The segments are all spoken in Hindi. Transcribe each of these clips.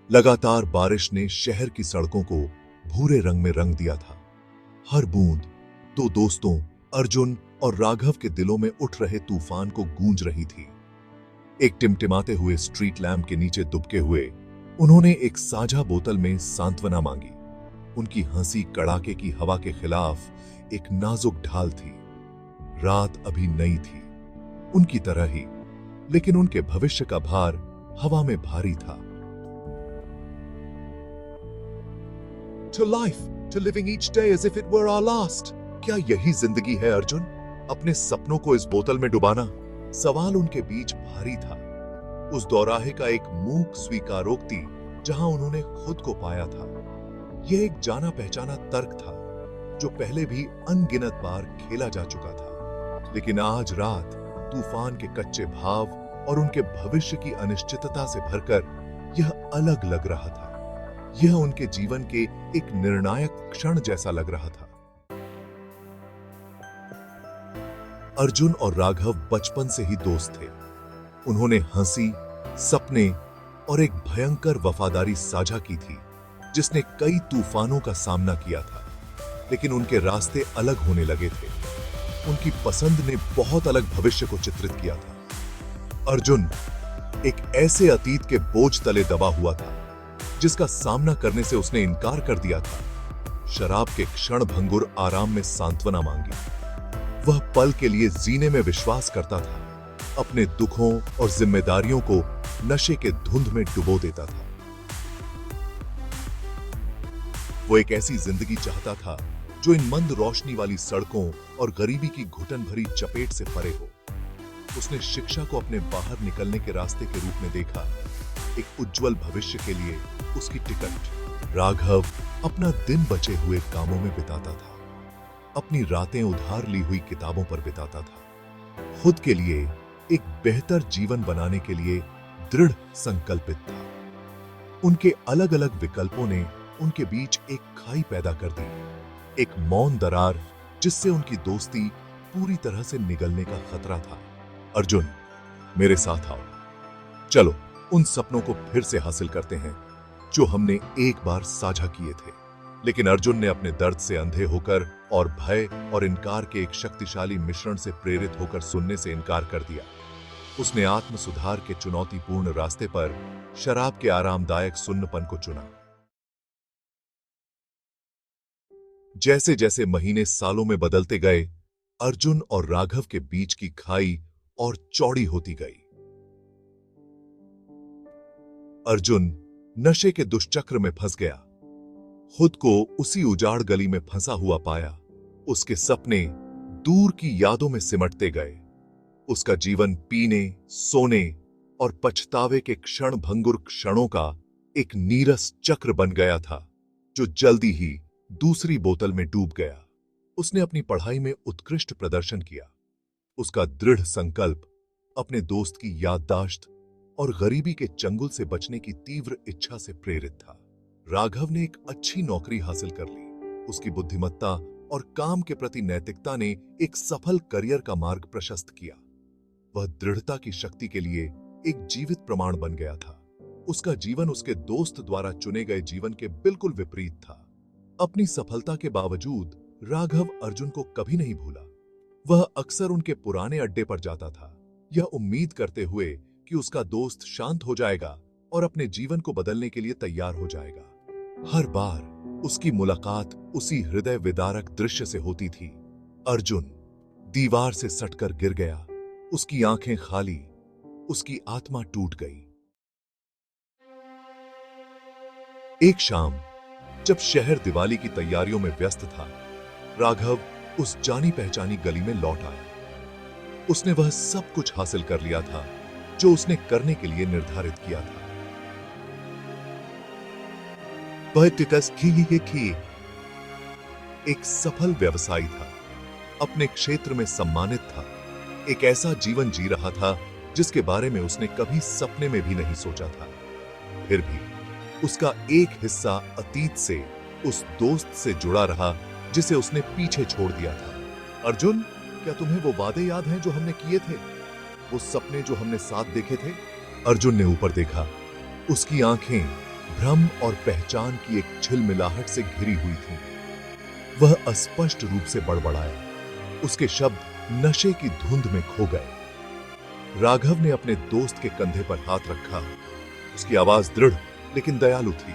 लगातार बारिश ने शहर की सड़कों को भूरे रंग में रंग दिया था। हर बूंद दो दोस्तों अर्जुन और राघव के दिलों में उठ रहे तूफान को गूंज रही थी। एक टिमटिमाते हुए स्ट्रीट लैंप के नीचे दुबके हुए उन्होंने एक साझा बोतल में सांत्वना मांगी। उनकी हंसी कड़ाके की हवा के खिलाफ एक नाजुक ढाल थी। रात अभी नई थी, उनकी तरह ही, लेकिन उनके भविष्य का भार हवा में भारी था। To life, to living each day as if it were our last. क्या यही जिंदगी है अर्जुन? अपने सपनों को इस बोतल में डुबाना? सवाल उनके बीच भारी था। उस दौराहे का एक मूक स्वीकारोक्ति जहां उन्होंने खुद को पाया था। यह एक जाना पहचाना तर्क था जो पहले भी अनगिनत बार खेला जा चुका था, लेकिन आज रात तूफान के कच्चे भाव और उनके भविष्य की अनिश्चितता से भरकर यह अलग लग रहा था। यह उनके जीवन के एक निर्णायक क्षण जैसा लग रहा था। अर्जुन और राघव बचपन से ही दोस्त थे। उन्होंने हंसी, सपने और एक भयंकर वफादारी साझा की थी जिसने कई तूफानों का सामना किया था, लेकिन उनके रास्ते अलग होने लगे थे। उनकी पसंद ने बहुत अलग भविष्य को चित्रित किया था। अर्जुन एक ऐसे अतीत के बोझ तले दबा हुआ था जिसका सामना करने से उसने इनकार कर दिया था। शराब के क्षण भंगुर आराम में सांत्वना मांगी। वह पल के लिए जीने में विश्वास करता था, अपने दुखों और जिम्मेदारियों को नशे के धुंध में डुबो देता था। वो एक ऐसी जिंदगी चाहता था जो इन मंद रोशनी वाली सड़कों और गरीबी की घुटन भरी चपेट से परे हो। उसने शिक्षा को अपने बाहर निकलने के रास्ते के रूप में देखा, एक उज्जवल भविष्य के लिए उसकी टिकट। राघव अपना दिन बचे हुए कामों में बिताता था, अपनी रातें उधार ली हुई किताबों पर बिताता था, खुद के लिए एक बेहतर जीवन बनाने के लिए दृढ़ संकल्पित था। उनके अलग अलग विकल्पों ने उनके बीच एक खाई पैदा कर दी, एक मौन दरार जिससे उनकी दोस्ती पूरी तरह से निगलने का खतरा था। अर्जुन, मेरे साथ आओ, चलो उन सपनों को फिर से हासिल करते हैं जो हमने एक बार साझा किए थे। लेकिन अर्जुन ने अपने दर्द से अंधे होकर और भय और इनकार के एक शक्तिशाली मिश्रण से प्रेरित होकर सुनने से इनकार कर दिया। उसने आत्म सुधार के चुनौतीपूर्ण रास्ते पर शराब के आरामदायक सुन्नपन को चुना। जैसे जैसे महीने सालों में बदलते गए, अर्जुन और राघव के बीच की खाई और चौड़ी होती गई। अर्जुन नशे के दुष्चक्र में फंस गया, खुद को उसी उजाड़ गली में फंसा हुआ पाया। उसके सपने दूर की यादों में सिमटते गए। उसका जीवन पीने, सोने और पछतावे के क्षण भंगुर क्षणों का एक नीरस चक्र बन गया था जो जल्दी ही दूसरी बोतल में डूब गया। उसने अपनी पढ़ाई में उत्कृष्ट प्रदर्शन किया। उसका दृढ़ संकल्प अपने दोस्त की याददाश्त और गरीबी के चंगुल से बचने की तीव्र इच्छा से प्रेरित था। राघव ने एक अच्छी नौकरी हासिल कर ली। उसकी बुद्धिमत्ता और काम के प्रति नैतिकता ने एक सफल करियर का मार्ग प्रशस्त किया। वह दृढ़ता की शक्ति के लिए एक जीवित प्रमाण बन गया था। उसका जीवन उसके दोस्त द्वारा चुने गए जीवन के बिल्कुल विपरीत था। अपनी सफलता के बावजूद राघव अर्जुन को कभी नहीं भूला। वह अक्सर उनके पुराने अड्डे पर जाता था, यह उम्मीद करते हुए कि उसका दोस्त शांत हो जाएगा और अपने जीवन को बदलने के लिए तैयार हो जाएगा। हर बार उसकी मुलाकात उसी हृदय विदारक दृश्य से होती थी। अर्जुन दीवार से सटकर गिर गया, उसकी आंखें खाली, उसकी आत्मा टूट गई। एक शाम जब शहर दिवाली की तैयारियों में व्यस्त था, राघव उस जानी पहचानी गली में लौट आया। उसने वह सब कुछ हासिल कर लिया था जो उसने करने के लिए निर्धारित किया था। वह टिकस की एक सफल व्यवसायी था, अपने क्षेत्र में सम्मानित था, एक ऐसा जीवन जी रहा था जिसके बारे में उसने कभी सपने में भी नहीं सोचा था। फिर भी उसका एक हिस्सा अतीत से उस दोस्त से जुड़ा रहा जिसे उसने पीछे छोड़ दिया था। अर्जुन, क्या तुम्हें वो वादे याद हैं जो हमने किए थे, वो सपने जो हमने साथ देखे थे? अर्जुन ने ऊपर देखा। उसकी आंखें भ्रम और पहचान की एक झिलमिलाहट से घिरी हुई थी। वह अस्पष्ट रूप से बड़बड़ाया। उसके शब्द नशे की धुंध में खो गए। राघव ने अपने दोस्त के कंधे पर हाथ रखा। उसकी आवाज दृढ़ लेकिन दयालु थी।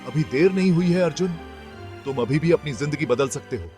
अभी देर नहीं हुई है अर्जुन, तुम अभी भी अपनी जिंदगी बदल सकते हो।